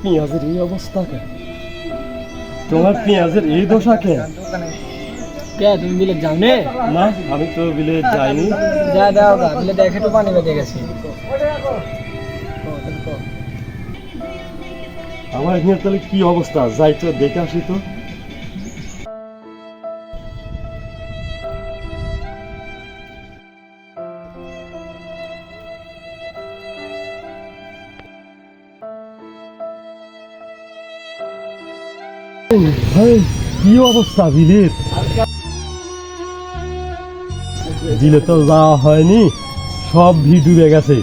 পেঁয়াজের এই অবস্থা কেন? তোমার পেঁয়াজের এই দশা কেন? কে তুমি বিলে যাও নে? না, আমি তো বিলে যাইনি। যা দাও গা বিলে দেখে তো পানি বেঁধে গেছে। আমার এখানে তাহলে কি অবস্থা? যাই তো দেখে আসি তো। ভাই, কি অবস্থা বিলের? বিলে তো যাওয়া হয়নি, সব ভিড় ডুবে গেছে।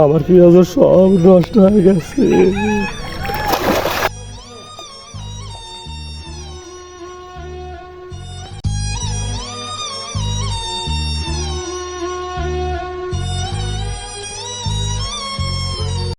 আমার পেঁয়াজ সব নষ্ট হয়ে গেছে।